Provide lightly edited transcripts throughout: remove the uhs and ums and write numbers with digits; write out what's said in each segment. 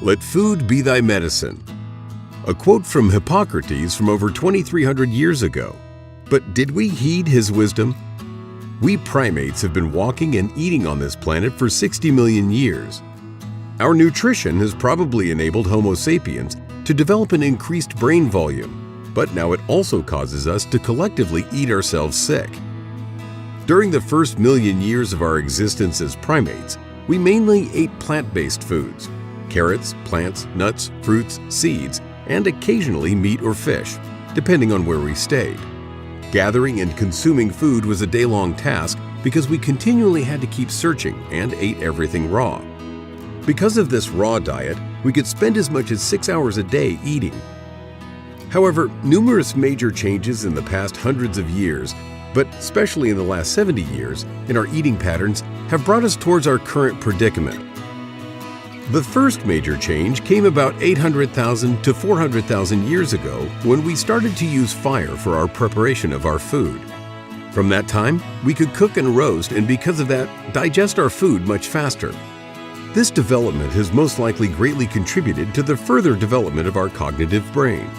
Let food be thy medicine. A quote from Hippocrates from over 2,300 years ago. But did we heed his wisdom? We primates have been walking and eating on this planet for 60 million years. Our nutrition has probably enabled Homo sapiens to develop an increased brain volume, but now it also causes us to collectively eat ourselves sick. During the first million years of our existence as primates, we mainly ate plant-based foods: carrots, plants, nuts, fruits, seeds, and occasionally meat or fish, depending on where we stayed. Gathering and consuming food was a day-long task because we continually had to keep searching and ate everything raw. Because of this raw diet, we could spend as much as 6 hours a day eating. However, numerous major changes in the past hundreds of years, but especially in the last 70 years, in our eating patterns have brought us towards our current predicament. The first major change came about 800,000 to 400,000 years ago when we started to use fire for our preparation of our food. From that time, we could cook and roast, and because of that, digest our food much faster. This development has most likely greatly contributed to the further development of our cognitive brain.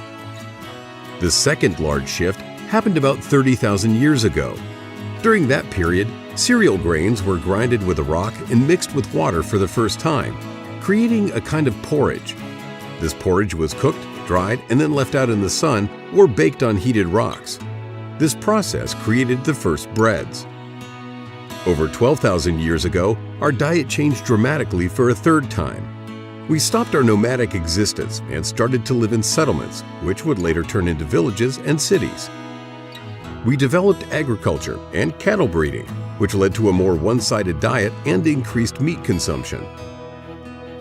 The second large shift happened about 30,000 years ago. During that period, cereal grains were grinded with a rock and mixed with water for the first time, creating a kind of porridge. This porridge was cooked, dried, and then left out in the sun or baked on heated rocks. This process created the first breads. Over 12,000 years ago, our diet changed dramatically for a third time. We stopped our nomadic existence and started to live in settlements, which would later turn into villages and cities. We developed agriculture and cattle breeding, which led to a more one-sided diet and increased meat consumption.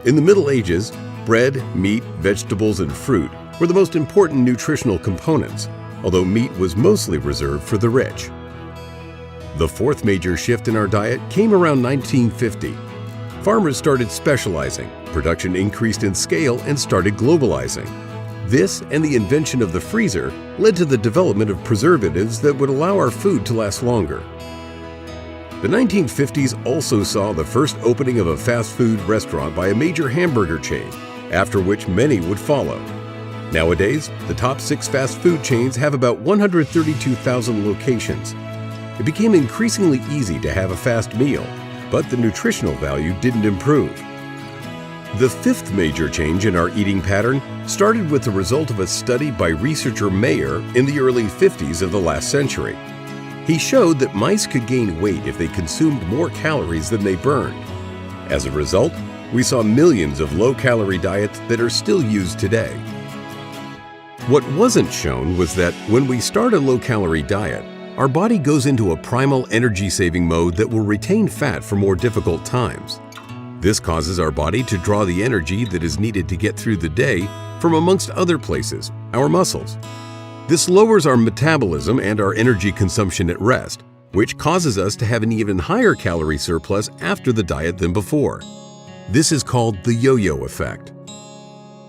In the Middle Ages, bread, meat, vegetables, and fruit were the most important nutritional components, although meat was mostly reserved for the rich. The fourth major shift in our diet came around 1950. Farmers started specializing, production increased in scale, and started globalizing. This and the invention of the freezer led to the development of preservatives that would allow our food to last longer. The 1950s also saw the first opening of a fast food restaurant by a major hamburger chain, after which many would follow. Nowadays, the top 6 fast food chains have about 132,000 locations. It became increasingly easy to have a fast meal, but the nutritional value didn't improve. The fifth major change in our eating pattern started with the result of a study by researcher Mayer in the early 50s of the last century. He showed that mice could gain weight if they consumed more calories than they burned. As a result, we saw millions of low-calorie diets that are still used today. What wasn't shown was that when we start a low-calorie diet, our body goes into a primal energy-saving mode that will retain fat for more difficult times. This causes our body to draw the energy that is needed to get through the day from, amongst other places, our muscles. This lowers our metabolism and our energy consumption at rest, which causes us to have an even higher calorie surplus after the diet than before. This is called the yo-yo effect.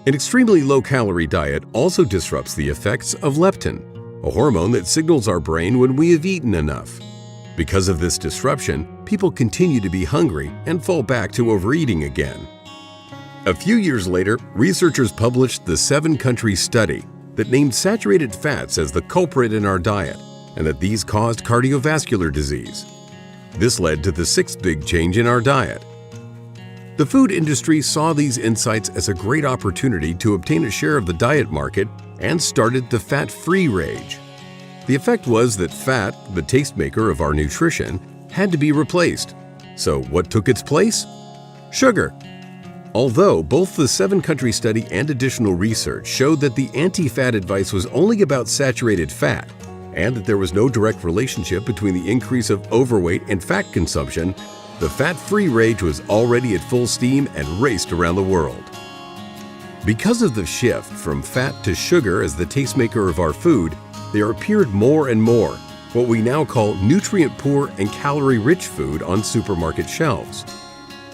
An extremely low-calorie diet also disrupts the effects of leptin, a hormone that signals our brain when we have eaten enough. Because of this disruption, people continue to be hungry and fall back to overeating again. A few years later, researchers published the 7-country study that named saturated fats as the culprit in our diet, and that these caused cardiovascular disease. This led to the 6th big change in our diet. The food industry saw these insights as a great opportunity to obtain a share of the diet market and started the fat-free rage. The effect was that fat, the tastemaker of our nutrition, had to be replaced. So what took its place? Sugar. Although both the 7-country study and additional research showed that the anti-fat advice was only about saturated fat, and that there was no direct relationship between the increase of overweight and fat consumption, the fat-free rage was already at full steam and raced around the world. Because of the shift from fat to sugar as the tastemaker of our food, there appeared more and more what we now call nutrient-poor and calorie-rich food on supermarket shelves.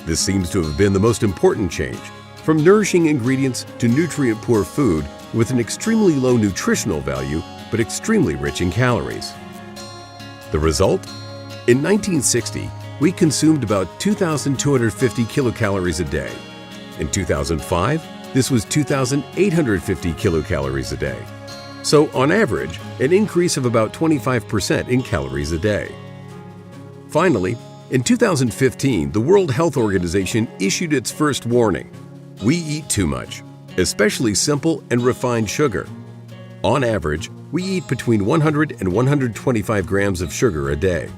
This seems to have been the most important change, from nourishing ingredients to nutrient-poor food with an extremely low nutritional value but extremely rich in calories. The result? In 1960, we consumed about 2,250 kilocalories a day. In 2005, this was 2,850 kilocalories a day. So, on average, an increase of about 25% in calories a day. Finally, in 2015, the World Health Organization issued its first warning. We eat too much, especially simple and refined sugar. On average, we eat between 100 and 125 grams of sugar a day.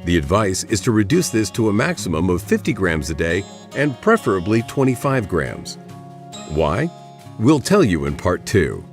The advice is to reduce this to a maximum of 50 grams a day and preferably 25 grams. Why? We'll tell you in part 2.